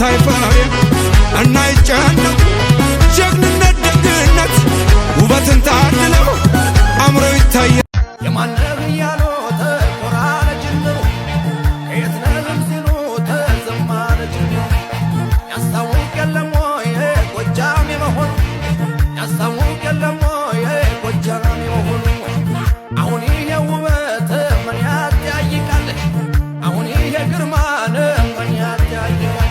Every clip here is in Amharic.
ይታይ ፈሪ እና ይጨነቅ ጀግንነት ደግነት ውበትን ታድለው አምረው ይታይ የማነው ያሎ ተቆራረ ጅምሩ ከየትነም ሲሉ ተዘማረ ጅምሩ ያስታውቅ የለም ወይ ጎጃም የመሆኑ ያስታውቅ የለም ወይ ጎጃም የመሆኑ አሁን ይሄ ውበት ምን ያጠያይቃል አሁን ይሄ ግርማን ምን ያጠያይቃል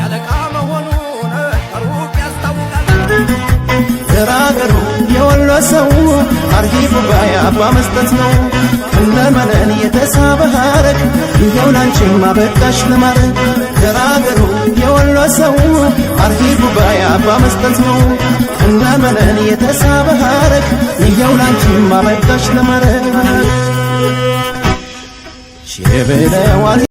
ያለቃ መሆኑን ከሩቅ ያስታውቃል ተራገሩ የወሎ ሰው አርሂቡ ባይ አባ መስጠት ነው እነመነን የተሳበ ሐረግ ይኸው ላንቺማ በቃሽ ለማረግ ተራገሩ የወሎ ሰው አርሂቡ ባይ አባ መስጠት ነው እነመነን የተሳበ ሐረግ ይኸው ላንቺማ በቃሽ ለማረግ ሸበለዋል